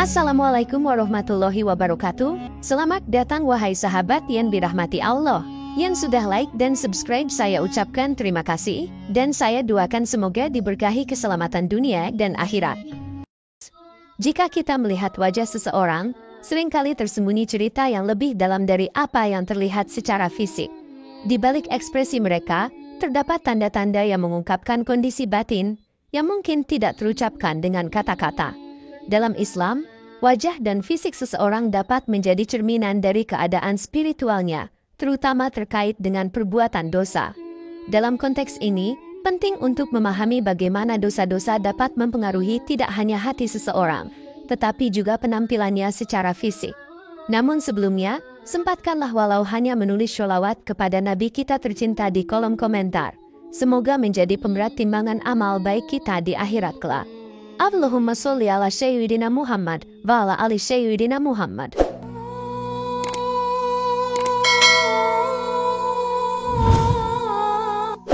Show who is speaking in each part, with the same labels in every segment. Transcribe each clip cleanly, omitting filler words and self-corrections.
Speaker 1: Assalamualaikum warahmatullahi wabarakatuh. Selamat datang wahai sahabat yang dirahmati Allah. Yang sudah like dan subscribe saya ucapkan terima kasih. Dan saya doakan semoga diberkahi keselamatan dunia dan akhirat. Jika kita melihat wajah seseorang, seringkali tersembunyi cerita yang lebih dalam dari apa yang terlihat secara fisik. Di balik ekspresi mereka, terdapat tanda-tanda yang mengungkapkan kondisi batin yang mungkin tidak terucapkan dengan kata-kata. Dalam Islam, wajah dan fisik seseorang dapat menjadi cerminan dari keadaan spiritualnya, terutama terkait dengan perbuatan dosa. Dalam konteks ini, penting untuk memahami bagaimana dosa-dosa dapat mempengaruhi tidak hanya hati seseorang, tetapi juga penampilannya secara fisik. Namun sebelumnya, sempatkanlah walau hanya menulis sholawat kepada Nabi kita tercinta di kolom komentar. Semoga menjadi pemberat timbangan amal baik kita di akhirat kelak. Allahumma sholli ala sayyidina Muhammad wa ala ali sayyidina Muhammad.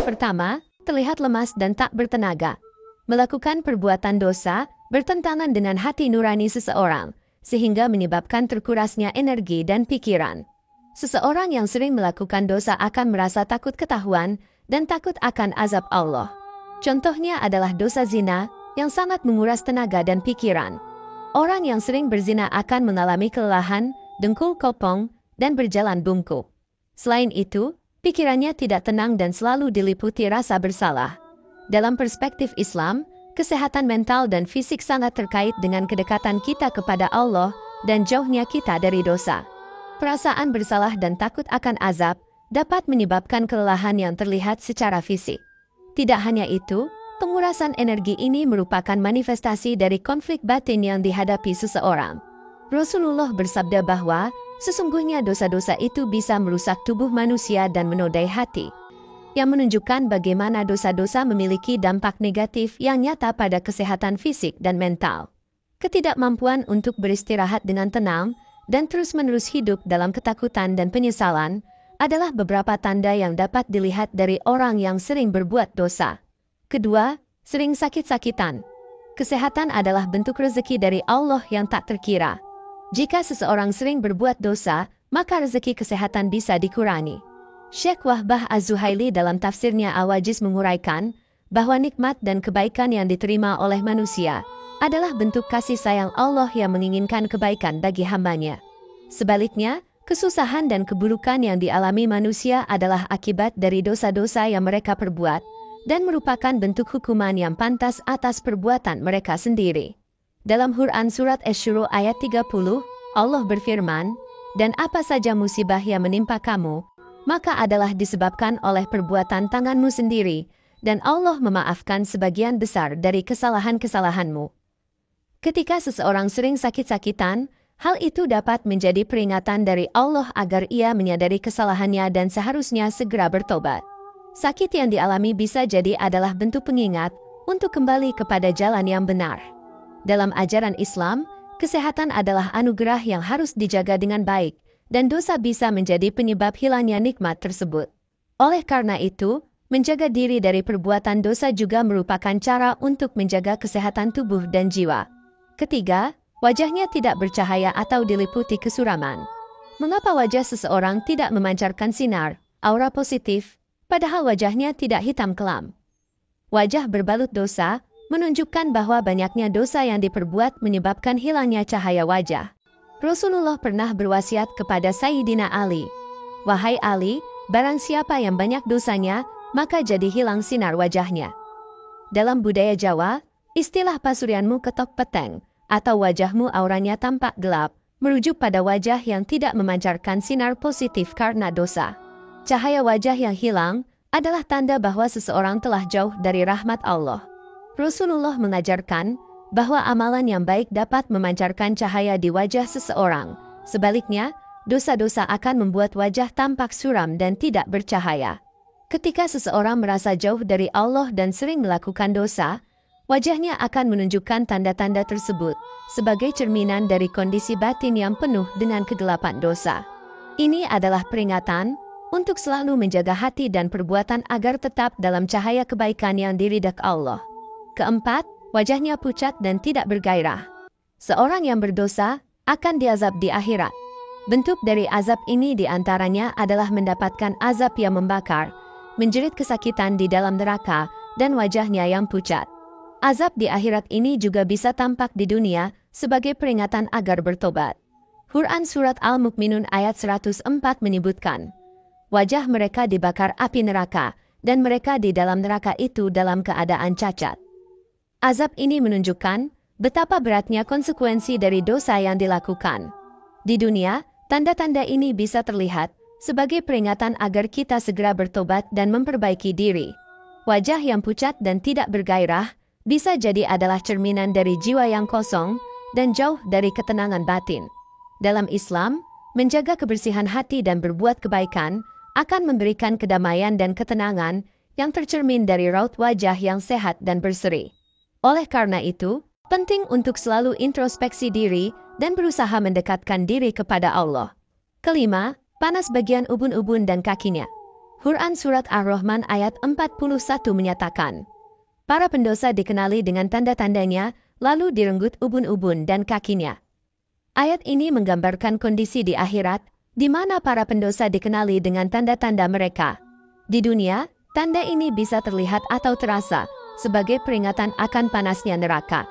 Speaker 1: Pertama, terlihat lemas dan tak bertenaga. Melakukan perbuatan dosa bertentangan dengan hati nurani seseorang, sehingga menyebabkan terkurasnya energi dan pikiran. Seseorang yang sering melakukan dosa akan merasa takut ketahuan dan takut akan azab Allah. Contohnya adalah dosa zina, yang sangat menguras tenaga dan pikiran. Orang yang sering berzina akan mengalami kelelahan, dengkul kopong, dan berjalan bungkuk. Selain itu, pikirannya tidak tenang dan selalu diliputi rasa bersalah. Dalam perspektif Islam, kesehatan mental dan fisik sangat terkait dengan kedekatan kita kepada Allah dan jauhnya kita dari dosa. Perasaan bersalah dan takut akan azab dapat menyebabkan kelelahan yang terlihat secara fisik. Tidak hanya itu, pengurasan energi ini merupakan manifestasi dari konflik batin yang dihadapi seseorang. Rasulullah bersabda bahwa, sesungguhnya dosa-dosa itu bisa merusak tubuh manusia dan menodai hati, yang menunjukkan bagaimana dosa-dosa memiliki dampak negatif yang nyata pada kesehatan fisik dan mental. Ketidakmampuan untuk beristirahat dengan tenang dan terus-menerus hidup dalam ketakutan dan penyesalan adalah beberapa tanda yang dapat dilihat dari orang yang sering berbuat dosa. Kedua, sering sakit-sakitan. Kesehatan adalah bentuk rezeki dari Allah yang tak terkira. Jika seseorang sering berbuat dosa, maka rezeki kesehatan bisa dikurangi. Syekh Wahbah Az-Zuhaili dalam tafsirnya Al-Wajiz menguraikan bahwa nikmat dan kebaikan yang diterima oleh manusia adalah bentuk kasih sayang Allah yang menginginkan kebaikan bagi hambanya. Sebaliknya, kesusahan dan keburukan yang dialami manusia adalah akibat dari dosa-dosa yang mereka perbuat, dan merupakan bentuk hukuman yang pantas atas perbuatan mereka sendiri. Dalam Quran Surat Asy-Syura ayat 30, Allah berfirman, "Dan apa saja musibah yang menimpa kamu, maka adalah disebabkan oleh perbuatan tanganmu sendiri, dan Allah memaafkan sebagian besar dari kesalahan-kesalahanmu." Ketika seseorang sering sakit-sakitan, hal itu dapat menjadi peringatan dari Allah agar ia menyadari kesalahannya dan seharusnya segera bertobat. Sakit yang dialami bisa jadi adalah bentuk pengingat untuk kembali kepada jalan yang benar. Dalam ajaran Islam, kesehatan adalah anugerah yang harus dijaga dengan baik, dan dosa bisa menjadi penyebab hilangnya nikmat tersebut. Oleh karena itu, menjaga diri dari perbuatan dosa juga merupakan cara untuk menjaga kesehatan tubuh dan jiwa. Ketiga, wajahnya tidak bercahaya atau diliputi kesuraman. Mengapa wajah seseorang tidak memancarkan sinar, aura positif, padahal wajahnya tidak hitam kelam? Wajah berbalut dosa menunjukkan bahwa banyaknya dosa yang diperbuat menyebabkan hilangnya cahaya wajah. Rasulullah pernah berwasiat kepada Sayyidina Ali, "Wahai Ali, barang siapa yang banyak dosanya, maka jadi hilang sinar wajahnya." Dalam budaya Jawa, istilah pasurianmu ketok peteng atau wajahmu auranya tampak gelap merujuk pada wajah yang tidak memancarkan sinar positif karena dosa. Cahaya wajah yang hilang adalah tanda bahwa seseorang telah jauh dari rahmat Allah. Rasulullah mengajarkan bahwa amalan yang baik dapat memancarkan cahaya di wajah seseorang. Sebaliknya, dosa-dosa akan membuat wajah tampak suram dan tidak bercahaya. Ketika seseorang merasa jauh dari Allah dan sering melakukan dosa, wajahnya akan menunjukkan tanda-tanda tersebut sebagai cerminan dari kondisi batin yang penuh dengan kegelapan dosa. Ini adalah peringatan untuk selalu menjaga hati dan perbuatan agar tetap dalam cahaya kebaikan yang diridhai Allah. Keempat, wajahnya pucat dan tidak bergairah. Seorang yang berdosa akan diazab di akhirat. Bentuk dari azab ini diantaranya adalah mendapatkan azab yang membakar, menjerit kesakitan di dalam neraka, dan wajahnya yang pucat. Azab di akhirat ini juga bisa tampak di dunia sebagai peringatan agar bertobat. Quran Surat Al-Mukminun ayat 104 menyebutkan, wajah mereka dibakar api neraka, dan mereka di dalam neraka itu dalam keadaan cacat. Azab ini menunjukkan betapa beratnya konsekuensi dari dosa yang dilakukan. Di dunia, tanda-tanda ini bisa terlihat sebagai peringatan agar kita segera bertobat dan memperbaiki diri. Wajah yang pucat dan tidak bergairah bisa jadi adalah cerminan dari jiwa yang kosong dan jauh dari ketenangan batin. Dalam Islam, menjaga kebersihan hati dan berbuat kebaikan akan memberikan kedamaian dan ketenangan yang tercermin dari raut wajah yang sehat dan berseri. Oleh karena itu, penting untuk selalu introspeksi diri dan berusaha mendekatkan diri kepada Allah. Kelima, panas bagian ubun-ubun dan kakinya. Quran Surat Ar-Rahman ayat 41 menyatakan, para pendosa dikenali dengan tanda-tandanya, lalu direnggut ubun-ubun dan kakinya. Ayat ini menggambarkan kondisi di akhirat, di mana para pendosa dikenali dengan tanda-tanda mereka. Di dunia, tanda ini bisa terlihat atau terasa sebagai peringatan akan panasnya neraka.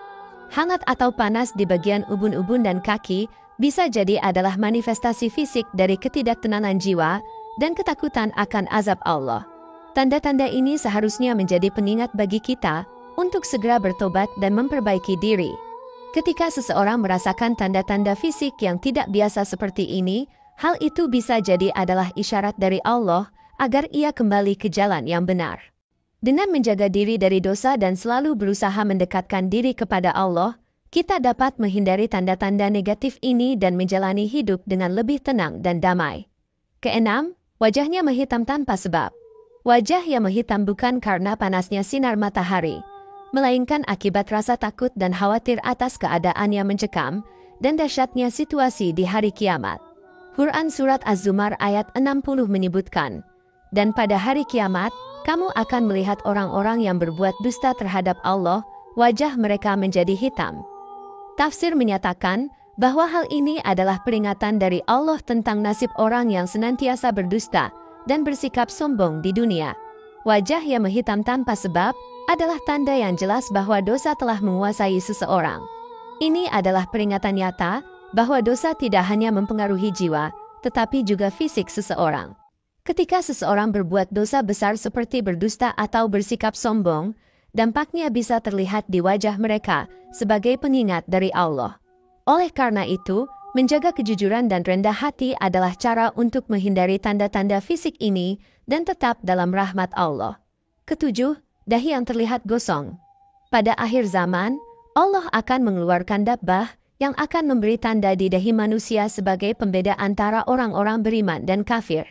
Speaker 1: Hangat atau panas di bagian ubun-ubun dan kaki bisa jadi adalah manifestasi fisik dari ketidaktenangan jiwa dan ketakutan akan azab Allah. Tanda-tanda ini seharusnya menjadi pengingat bagi kita untuk segera bertobat dan memperbaiki diri. Ketika seseorang merasakan tanda-tanda fisik yang tidak biasa seperti ini, hal itu bisa jadi adalah isyarat dari Allah agar ia kembali ke jalan yang benar. Dengan menjaga diri dari dosa dan selalu berusaha mendekatkan diri kepada Allah, kita dapat menghindari tanda-tanda negatif ini dan menjalani hidup dengan lebih tenang dan damai. Keenam, wajahnya menghitam tanpa sebab. Wajah yang menghitam bukan karena panasnya sinar matahari, melainkan akibat rasa takut dan khawatir atas keadaan yang mencekam dan dahsyatnya situasi di hari kiamat. Quran Surat Az-Zumar ayat 60 menyebutkan, dan pada hari kiamat, kamu akan melihat orang-orang yang berbuat dusta terhadap Allah, wajah mereka menjadi hitam. Tafsir menyatakan bahwa hal ini adalah peringatan dari Allah tentang nasib orang yang senantiasa berdusta dan bersikap sombong di dunia. Wajah yang menghitam tanpa sebab adalah tanda yang jelas bahwa dosa telah menguasai seseorang. Ini adalah peringatan nyata bahwa dosa tidak hanya mempengaruhi jiwa, tetapi juga fisik seseorang. Ketika seseorang berbuat dosa besar seperti berdusta atau bersikap sombong, dampaknya bisa terlihat di wajah mereka sebagai pengingat dari Allah. Oleh karena itu, menjaga kejujuran dan rendah hati adalah cara untuk menghindari tanda-tanda fisik ini dan tetap dalam rahmat Allah. Ketujuh, dahi yang terlihat gosong. Pada akhir zaman, Allah akan mengeluarkan dabbah yang akan memberi tanda di dahi manusia sebagai pembeda antara orang-orang beriman dan kafir.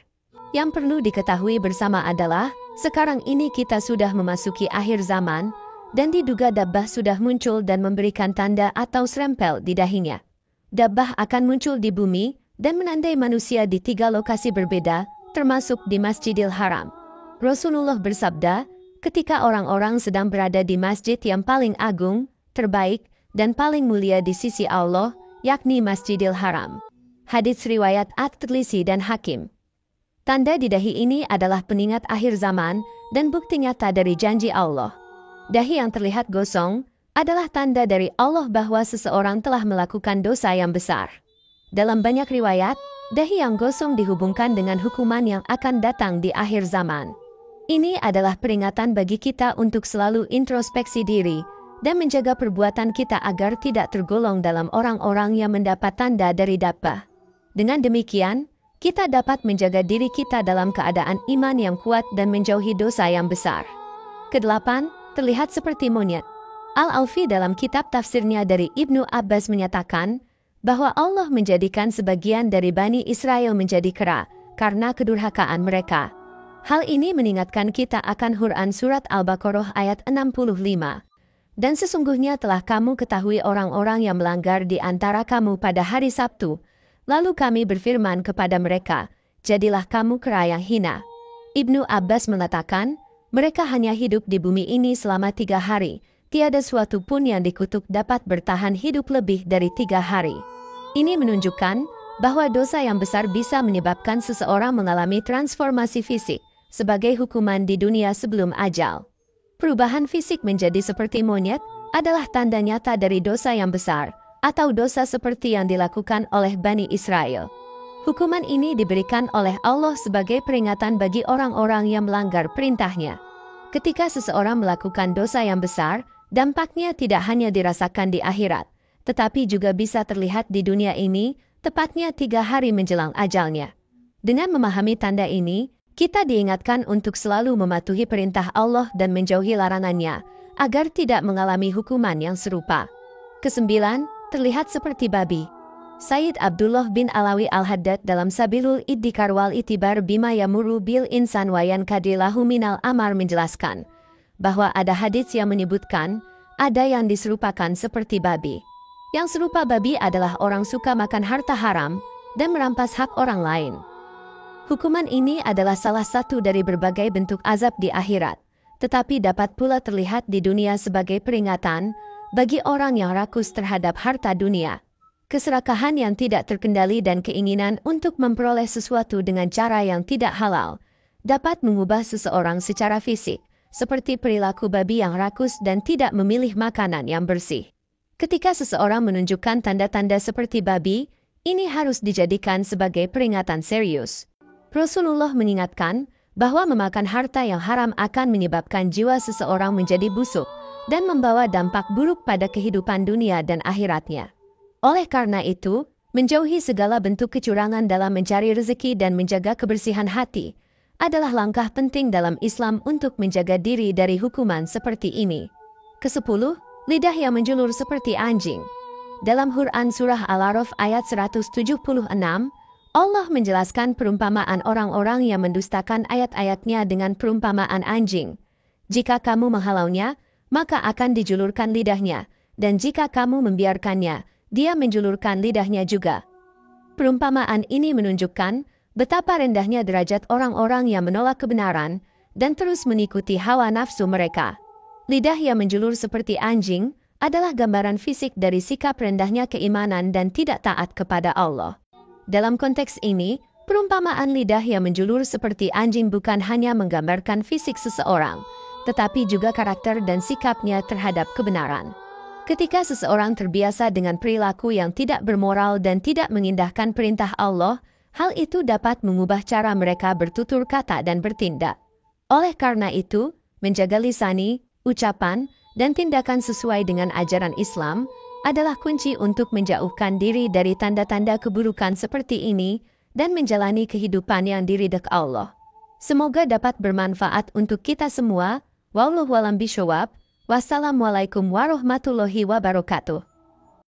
Speaker 1: Yang perlu diketahui bersama adalah, sekarang ini kita sudah memasuki akhir zaman, dan diduga dabbah sudah muncul dan memberikan tanda atau serempel di dahinya. Dabbah akan muncul di bumi, dan menandai manusia di 3 lokasi berbeda, termasuk di Masjidil Haram. Rasulullah bersabda, ketika orang-orang sedang berada di masjid yang paling agung, terbaik, dan paling mulia di sisi Allah, yakni Masjidil Haram. Hadits riwayat At-Tirmizi dan Hakim. Tanda di dahi ini adalah pengingat akhir zaman dan bukti nyata dari janji Allah. Dahi yang terlihat gosong adalah tanda dari Allah bahwa seseorang telah melakukan dosa yang besar. Dalam banyak riwayat, dahi yang gosong dihubungkan dengan hukuman yang akan datang di akhir zaman. Ini adalah peringatan bagi kita untuk selalu introspeksi diri dan menjaga perbuatan kita agar tidak tergolong dalam orang-orang yang mendapat tanda dari dabbah. Dengan demikian, kita dapat menjaga diri kita dalam keadaan iman yang kuat dan menjauhi dosa yang besar. Kedelapan, terlihat seperti monyet. Al-Aufi dalam kitab tafsirnya dari Ibnu Abbas menyatakan bahwa Allah menjadikan sebagian dari Bani Israel menjadi kera karena kedurhakaan mereka. Hal ini mengingatkan kita akan Quran Surat Al-Baqarah ayat 65. Dan sesungguhnya telah kamu ketahui orang-orang yang melanggar di antara kamu pada hari Sabtu, lalu kami berfirman kepada mereka, jadilah kamu kera yang hina. Ibnu Abbas mengatakan, mereka hanya hidup di bumi ini selama 3 hari, tiada suatu pun yang dikutuk dapat bertahan hidup lebih dari 3 hari. Ini menunjukkan bahwa dosa yang besar bisa menyebabkan seseorang mengalami transformasi fisik sebagai hukuman di dunia sebelum ajal. Perubahan fisik menjadi seperti monyet adalah tanda nyata dari dosa yang besar, atau dosa seperti yang dilakukan oleh Bani Israel. Hukuman ini diberikan oleh Allah sebagai peringatan bagi orang-orang yang melanggar perintahnya. Ketika seseorang melakukan dosa yang besar, dampaknya tidak hanya dirasakan di akhirat, tetapi juga bisa terlihat di dunia ini, tepatnya 3 hari menjelang ajalnya. Dengan memahami tanda ini, kita diingatkan untuk selalu mematuhi perintah Allah dan menjauhi larangannya, agar tidak mengalami hukuman yang serupa. Kesembilan, terlihat seperti babi. Sayyid Abdullah bin Alawi Al-Haddad dalam Sabilul Iddikar wal Itibar bima yamuru bil insan wayan kadilahu minal amar menjelaskan bahwa ada hadits yang menyebutkan ada yang diserupakan seperti babi. Yang serupa babi adalah orang suka makan harta haram dan merampas hak orang lain. Hukuman ini adalah salah satu dari berbagai bentuk azab di akhirat, tetapi dapat pula terlihat di dunia sebagai peringatan bagi orang yang rakus terhadap harta dunia. Keserakahan yang tidak terkendali dan keinginan untuk memperoleh sesuatu dengan cara yang tidak halal dapat mengubah seseorang secara fisik, seperti perilaku babi yang rakus dan tidak memilih makanan yang bersih. Ketika seseorang menunjukkan tanda-tanda seperti babi, ini harus dijadikan sebagai peringatan serius. Rasulullah mengingatkan bahwa memakan harta yang haram akan menyebabkan jiwa seseorang menjadi busuk dan membawa dampak buruk pada kehidupan dunia dan akhiratnya. Oleh karena itu, menjauhi segala bentuk kecurangan dalam mencari rezeki dan menjaga kebersihan hati adalah langkah penting dalam Islam untuk menjaga diri dari hukuman seperti ini. Kesepuluh, lidah yang menjulur seperti anjing. Dalam Quran Surah Al-A'raf ayat 176, Allah menjelaskan perumpamaan orang-orang yang mendustakan ayat-ayatnya dengan perumpamaan anjing. Jika kamu menghalaunya, maka akan dijulurkan lidahnya, dan jika kamu membiarkannya, dia menjulurkan lidahnya juga. Perumpamaan ini menunjukkan betapa rendahnya derajat orang-orang yang menolak kebenaran dan terus mengikuti hawa nafsu mereka. Lidah yang menjulur seperti anjing adalah gambaran fisik dari sikap rendahnya keimanan dan tidak taat kepada Allah. Dalam konteks ini, perumpamaan lidah yang menjulur seperti anjing bukan hanya menggambarkan fisik seseorang, tetapi juga karakter dan sikapnya terhadap kebenaran. Ketika seseorang terbiasa dengan perilaku yang tidak bermoral dan tidak mengindahkan perintah Allah, hal itu dapat mengubah cara mereka bertutur kata dan bertindak. Oleh karena itu, menjaga lisani, ucapan, dan tindakan sesuai dengan ajaran Islam adalah kunci untuk menjauhkan diri dari tanda-tanda keburukan seperti ini dan menjalani kehidupan yang diridhai Allah. Semoga dapat bermanfaat untuk kita semua. Wallahu a'lam bishawab. Wassalamualaikum warahmatullahi wabarakatuh.